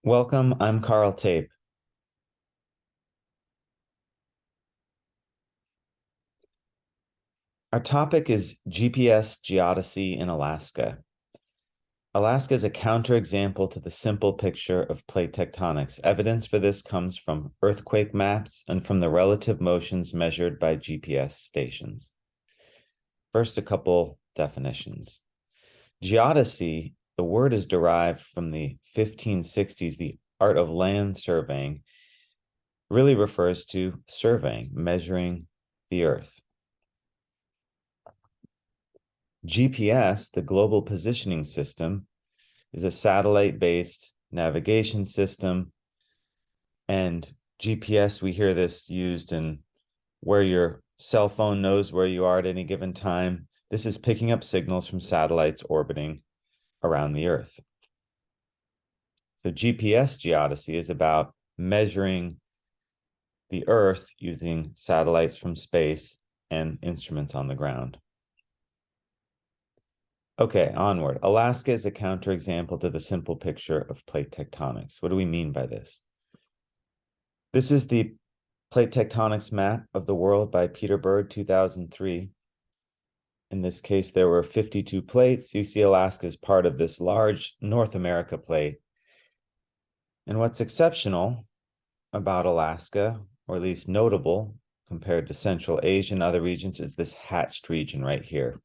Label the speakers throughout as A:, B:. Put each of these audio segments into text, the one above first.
A: Welcome, I'm Carl Tape. Our topic is GPS geodesy in Alaska. Alaska is a counterexample to the simple picture of plate tectonics. Evidence for this comes from earthquake maps and from the relative motions measured by GPS stations. First, a couple definitions. Geodesy, the word is derived from the 1560s, the art of land surveying, really refers to surveying, measuring the earth. GPS, the Global Positioning System, is a satellite-based navigation system. And GPS, we hear this used in where your cell phone knows where you are at any given time. This is picking up signals from satellites orbiting around the Earth. So GPS geodesy is about measuring the Earth using satellites from space and instruments on the ground. Okay, onward. Alaska is a counterexample to the simple picture of plate tectonics. What do we mean by this? This is the plate tectonics map of the world by Peter Bird, 2003. In this case, there were 52 plates. You see Alaska as part of this large North America plate. And what's exceptional about Alaska, or at least notable compared to Central Asia and other regions, is this hatched region right here.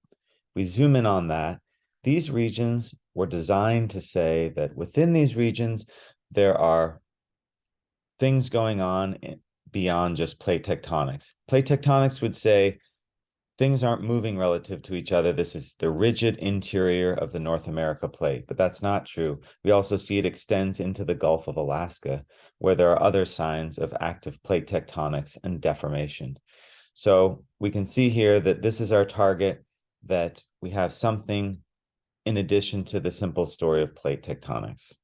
A: We zoom in on that. These regions were designed to say that within these regions, there are things going on beyond just plate tectonics. Plate tectonics would say things aren't moving relative to each other. This is the rigid interior of the North America plate, but that's not true. We also see it extends into the Gulf of Alaska, where there are other signs of active plate tectonics and deformation. So we can see here that this is our target, that we have something in addition to the simple story of plate tectonics.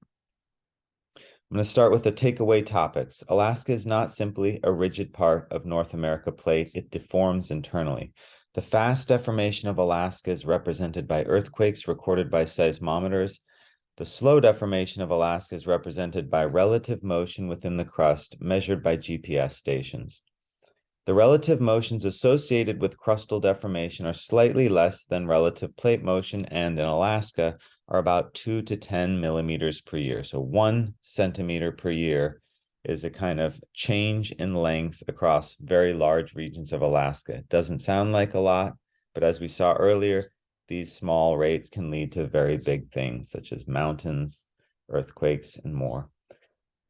A: I'm going to start with the takeaway topics. Alaska is not simply a rigid part of North America plate. It deforms internally. The fast deformation of Alaska is represented by earthquakes recorded by seismometers. The slow deformation of Alaska is represented by relative motion within the crust measured by GPS stations. The relative motions associated with crustal deformation are slightly less than relative plate motion, and in Alaska are about 2 to 10 millimeters per year. So 1 centimeter per year is a kind of change in length across very large regions of Alaska. It doesn't sound like a lot, but as we saw earlier, these small rates can lead to very big things such as mountains, earthquakes, and more.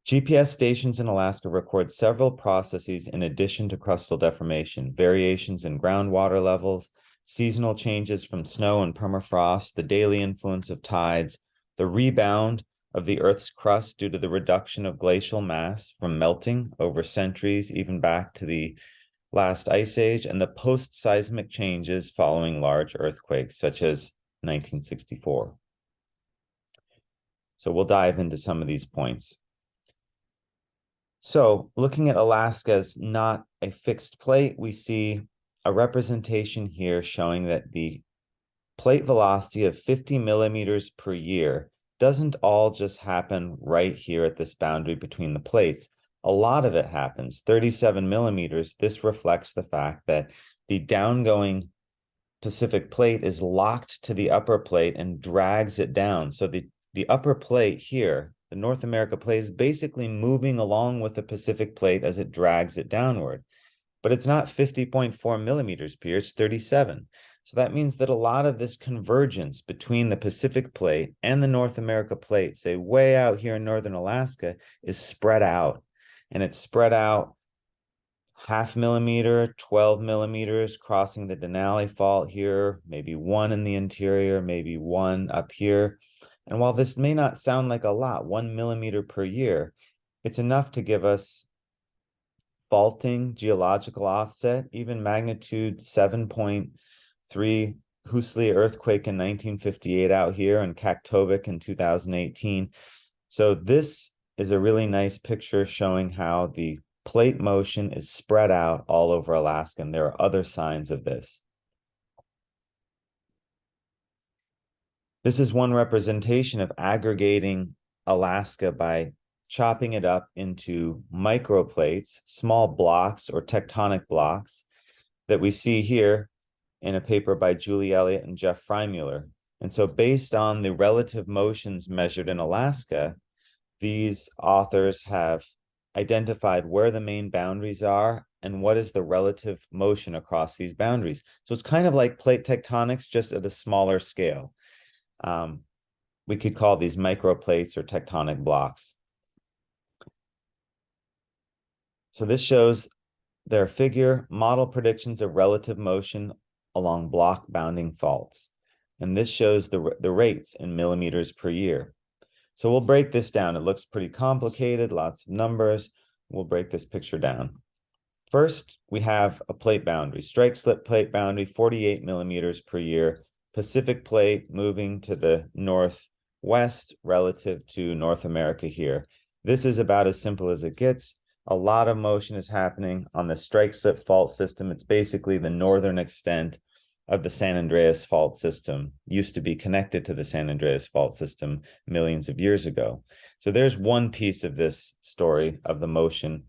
A: GPS stations in Alaska record several processes in addition to crustal deformation, variations in groundwater levels, seasonal changes from snow and permafrost, the daily influence of tides, the rebound of the Earth's crust due to the reduction of glacial mass from melting over centuries, even back to the last ice age, and the post-seismic changes following large earthquakes, such as 1964. So we'll dive into some of these points. So looking at Alaska as not a fixed plate, we see a representation here showing that the plate velocity of 50 millimeters per year doesn't all just happen right here at this boundary between the plates. A lot of it happens, 37 millimeters. This reflects the fact that the downgoing Pacific plate is locked to the upper plate and drags it down. So the upper plate here, the North America plate, is basically moving along with the Pacific plate as it drags it downward. But it's not 50.4 millimeters per year, it's 37. So that means that a lot of this convergence between the Pacific plate and the North America plate, say way out here in northern Alaska, is spread out. And it's spread out 0.5 millimeter, 12 millimeters, crossing the Denali Fault here, maybe 1 in the interior, maybe 1 up here. And while this may not sound like a lot, 1 millimeter per year, it's enough to give us faulting geological offset, even magnitude 7.3 Husli earthquake in 1958 out here, and Kaktovik in 2018. So this is a really nice picture showing how the plate motion is spread out all over Alaska, and there are other signs of this. This is one representation of aggregating Alaska by chopping it up into microplates, small blocks or tectonic blocks that we see here in a paper by Julie Elliott and Jeff Freimuller. And so based on the relative motions measured in Alaska, these authors have identified where the main boundaries are and what is the relative motion across these boundaries. So it's kind of like plate tectonics, just at a smaller scale. We could call these microplates or tectonic blocks. So this shows their figure model predictions of relative motion along block bounding faults. And this shows the rates in millimeters per year. So we'll break this down. It looks pretty complicated, lots of numbers. We'll break this picture down. First, we have a plate boundary, strike slip plate boundary, 48 millimeters per year, Pacific plate moving to the northwest relative to North America here. This is about as simple as it gets. A lot of motion is happening on the strike slip fault system. It's basically the northern extent of the San Andreas fault system, used to be connected to the San Andreas fault system millions of years ago. So there's one piece of this story of the motion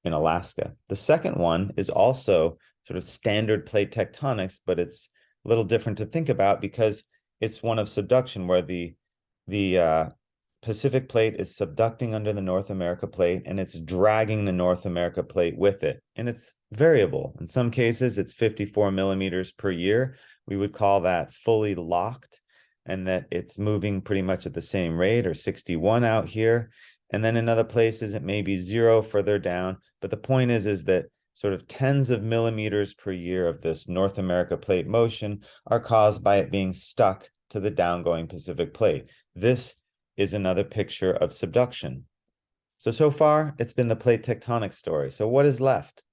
A: in Alaska. The second one is also sort of standard plate tectonics, but it's a little different to think about because it's one of subduction, where the Pacific plate is subducting under the North America plate, and it's dragging the North America plate with it. And it's variable. In some cases, it's 54 millimeters per year. We would call that fully locked, and that it's moving pretty much at the same rate, or 61 out here. And then in other places, it may be 0 further down. But the point is that sort of tens of millimeters per year of this North America plate motion are caused by it being stuck to the downgoing Pacific plate. This is another picture of subduction. So far, it's been the plate tectonic story. So what is left?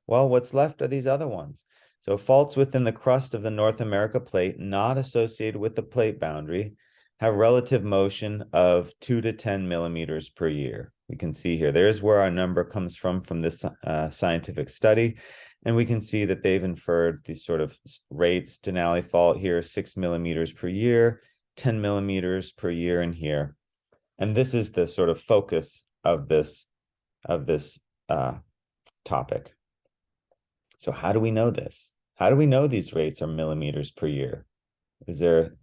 A: Well, what's left are these other ones. So faults within the crust of the North America plate, not associated with the plate boundary, have relative motion of 2 to 10 millimeters per year. We can see here, there's where our number comes from this scientific study. And we can see that they've inferred these sort of rates. Denali fault here, 6 millimeters per year, 10 millimeters per year in here. And this is the sort of focus of this topic. So how do we know this? How do we know these rates are millimeters per year? Is there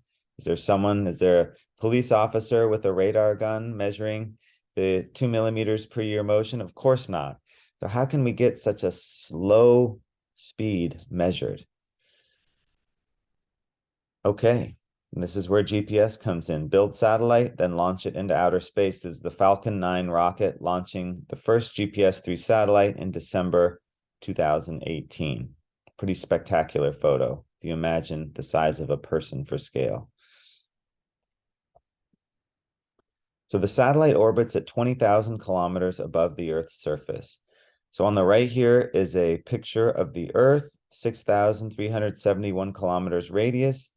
A: a police officer with a radar gun measuring the 2 millimeters per year motion? Of course not. So how can we get such a slow speed measured? Okay, and this is where GPS comes in. Build satellite, then launch it into outer space. This is the Falcon 9 rocket launching the first GPS-3 satellite in December 2018. Pretty spectacular photo, if you imagine the size of a person for scale. So the satellite orbits at 20,000 kilometers above the Earth's surface. So on the right here is a picture of the Earth, 6,371 kilometers radius.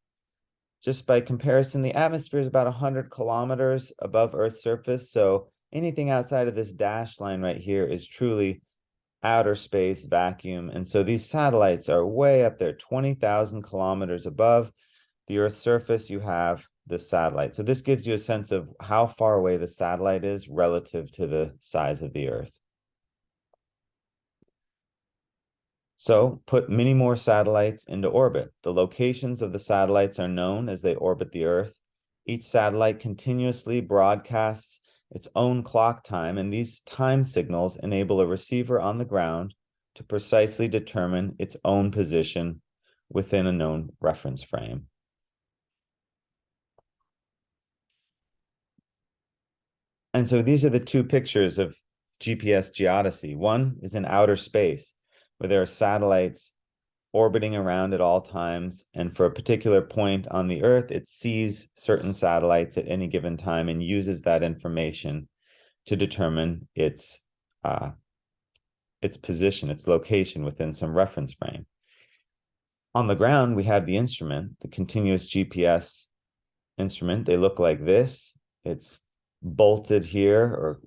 A: Just by comparison, the atmosphere is about 100 kilometers above Earth's surface. So anything outside of this dashed line right here is truly outer space vacuum. And so these satellites are way up there, 20,000 kilometers above the Earth's surface. You have this satellite. So this gives you a sense of how far away the satellite is relative to the size of the Earth. So put many more satellites into orbit. The locations of the satellites are known as they orbit the Earth. Each satellite continuously broadcasts its own clock time, and these time signals enable a receiver on the ground to precisely determine its own position within a known reference frame. And so these are the two pictures of GPS geodesy. One is in outer space, where there are satellites orbiting around at all times. And for a particular point on the Earth, it sees certain satellites at any given time and uses that information to determine its position, its location within some reference frame. On the ground, we have the instrument, the continuous GPS instrument. They look like this. It's bolted here or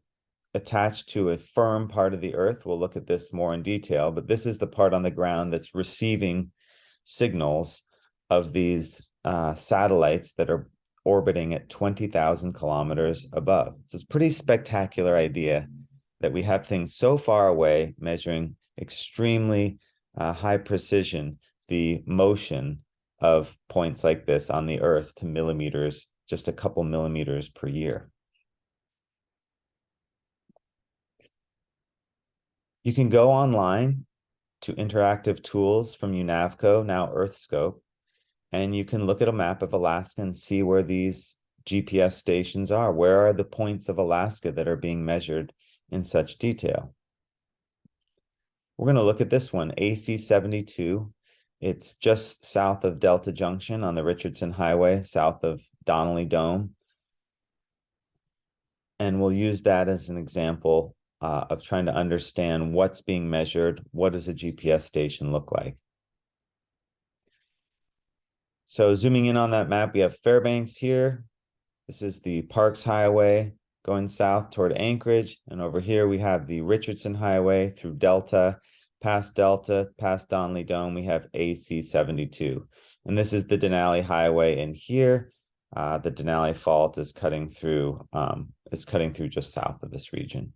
A: attached to a firm part of the Earth. We'll look at this more in detail, but this is the part on the ground that's receiving signals of these satellites that are orbiting at 20,000 kilometers above. So it's a pretty spectacular idea that we have things so far away measuring extremely high precision the motion of points like this on the Earth to millimeters, just a couple millimeters per year. You can go online to interactive tools from UNAVCO, now EarthScope, and you can look at a map of Alaska and see where these GPS stations are. Where are the points of Alaska that are being measured in such detail? We're going to look at this one, AC-72. It's just south of Delta Junction on the Richardson Highway, south of Donnelly Dome. And we'll use that as an example of trying to understand what's being measured. What does a GPS station look like? So zooming in on that map, we have Fairbanks here. This is the Parks Highway going south toward Anchorage. And over here, we have the Richardson Highway through Delta, past Donnelly Dome, we have AC-72. And this is the Denali Highway in here. The Denali Fault is cutting through just south of this region.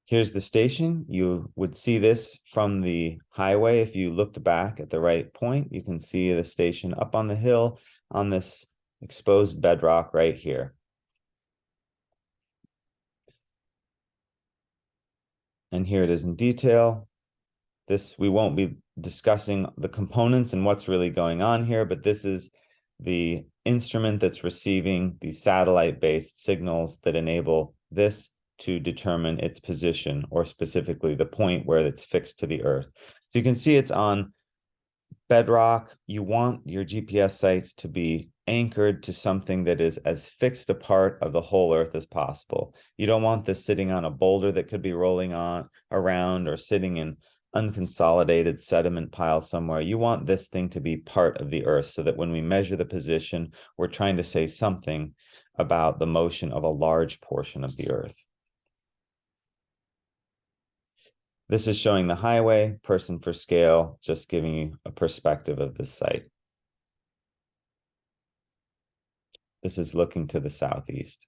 A: Here's the station. You would see this from the highway. If you looked back at the right point, you can see the station up on the hill on this exposed bedrock right here. And here it is in detail. We won't be discussing the components and what's really going on here, but this is the instrument that's receiving the satellite-based signals that enable this to determine its position, or specifically the point where it's fixed to the Earth. So you can see it's on bedrock. You want your GPS sites to be anchored to something that is as fixed a part of the whole Earth as possible. You don't want this sitting on a boulder that could be rolling on around or sitting in unconsolidated sediment pile somewhere. You want this thing to be part of the Earth so that when we measure the position, we're trying to say something about the motion of a large portion of the Earth. This is showing the highway, person for scale, just giving you a perspective of this site. This is looking to the southeast.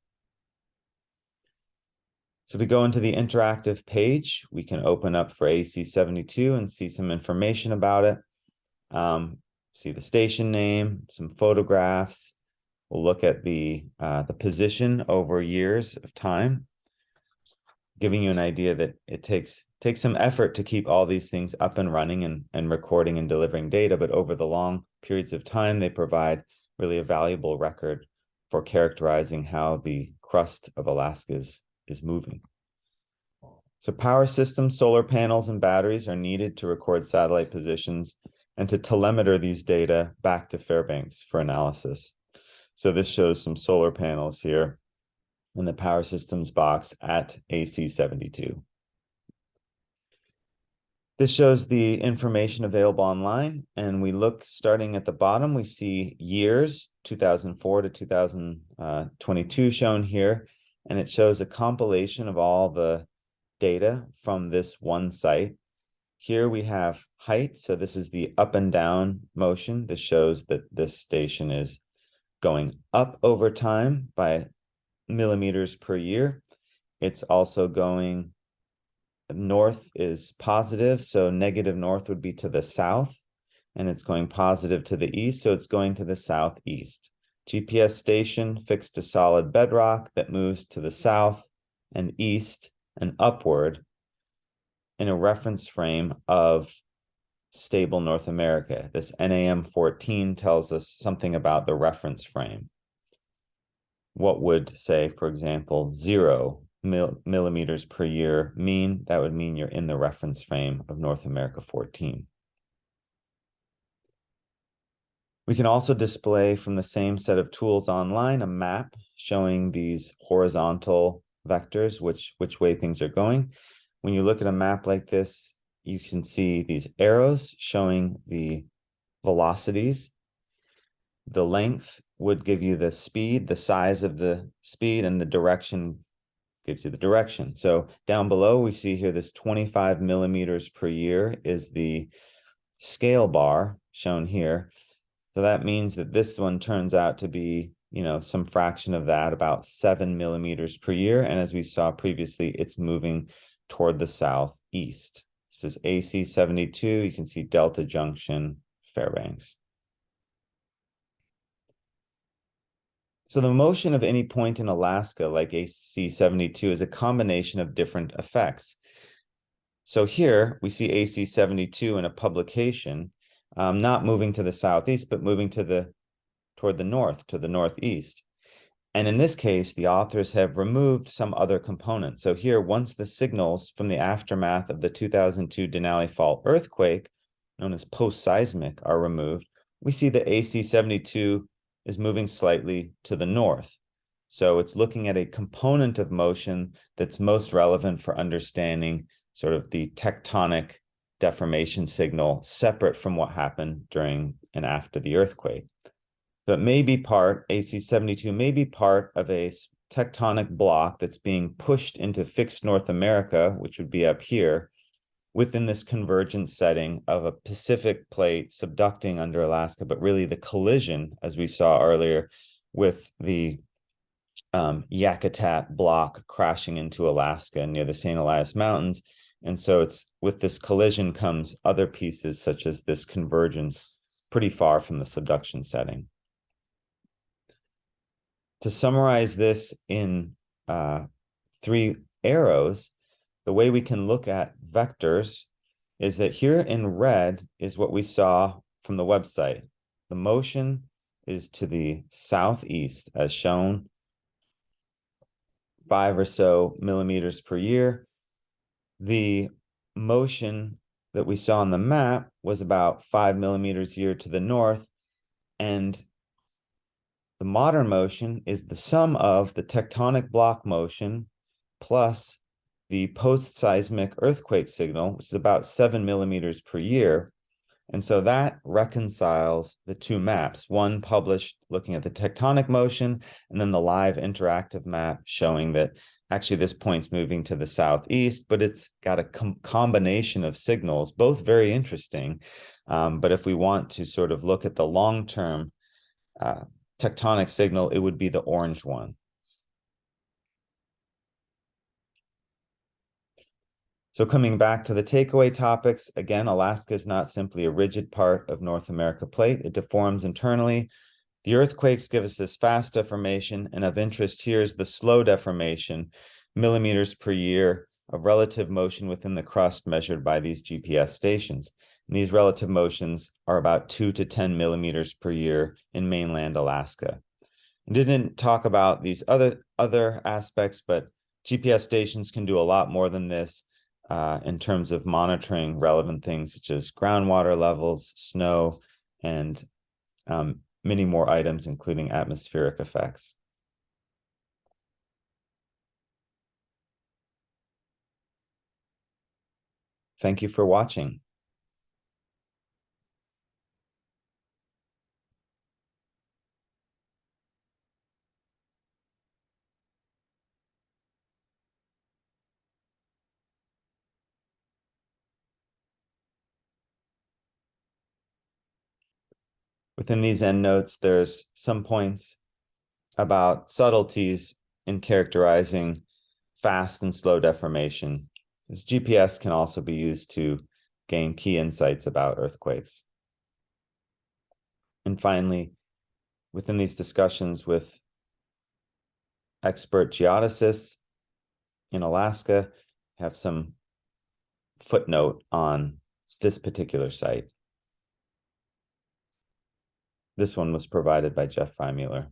A: So if we go into the interactive page, we can open up for AC-72 and see some information about it. See the station name, some photographs. We'll look at the position over years of time, giving you an idea that it takes some effort to keep all these things up and running and recording and delivering data, but over the long periods of time, they provide really a valuable record for characterizing how the crust of Alaska is moving. So power systems, solar panels, and batteries are needed to record satellite positions and to telemeter these data back to Fairbanks for analysis. So this shows some solar panels here in the power systems box at AC-72. This shows the information available online, and we look starting at the bottom, we see years, 2004 to 2022 shown here, and it shows a compilation of all the data from this one site. Here we have height, so this is the up and down motion. This shows that this station is going up over time by millimeters per year. It's also going north is positive, so negative north would be to the south, and it's going positive to the east, so it's going to the southeast. GPS station fixed to solid bedrock that moves to the south and east and upward in a reference frame of stable North America. This NAM 14 tells us something about the reference frame. What would say, for example, 0 millimeters per year mean? That would mean you're in the reference frame of North America 14. We can also display from the same set of tools online a map showing these horizontal vectors, which way things are going. When you look at a map like this, you can see these arrows showing the velocities. The length would give you the speed, the size of the speed, and the direction gives you the direction. So down below, we see here this 25 millimeters per year is the scale bar shown here. So that means that this one turns out to be, some fraction of that, about 7 millimeters per year. And as we saw previously, it's moving toward the southeast. This is AC 72. You can see Delta Junction, Fairbanks. So the motion of any point in Alaska, like AC 72, is a combination of different effects. So here we see AC 72 in a publication, not moving to the southeast, but moving toward the north, to the northeast. And in this case, the authors have removed some other components. So here, once the signals from the aftermath of the 2002 Denali Fault earthquake, known as post-seismic, are removed, we see that AC 72 is moving slightly to the north. So it's looking at a component of motion that's most relevant for understanding sort of the tectonic deformation signal separate from what happened during and after the earthquake. So it may be AC 72 may be part of a tectonic block that's being pushed into fixed North America, which would be up here, within this convergence setting of a Pacific plate subducting under Alaska, but really the collision, as we saw earlier, with the Yakutat block crashing into Alaska near the St. Elias Mountains. And so it's with this collision comes other pieces such as this convergence pretty far from the subduction setting. To summarize this in 3 arrows, the way we can look at vectors is that here in red is what we saw from the website. The motion is to the southeast as shown, 5 or so millimeters per year. The motion that we saw on the map was about 5 millimeters a year to the north, and the modern motion is the sum of the tectonic block motion plus the post-seismic earthquake signal, which is about 7 millimeters per year. And so that reconciles the 2 maps, one published looking at the tectonic motion, and then the live interactive map showing that actually this point's moving to the southeast, but it's got a combination of signals, both very interesting. But if we want to sort of look at the long-term tectonic signal, it would be the orange one. So coming back to the takeaway topics, again, Alaska is not simply a rigid part of North America plate. It deforms internally. The earthquakes give us this fast deformation, and of interest here is the slow deformation, millimeters per year of relative motion within the crust measured by these GPS stations. And these relative motions are about 2 to 10 millimeters per year in mainland Alaska. I didn't talk about these other aspects, but GPS stations can do a lot more than this in terms of monitoring relevant things such as groundwater levels, snow, and many more items, including atmospheric effects. Thank you for watching. Within these endnotes, there's some points about subtleties in characterizing fast and slow deformation. This GPS can also be used to gain key insights about earthquakes. And finally, within these discussions with expert geodesists in Alaska, have some footnote on this particular site. This one was provided by Jeff Freimuller.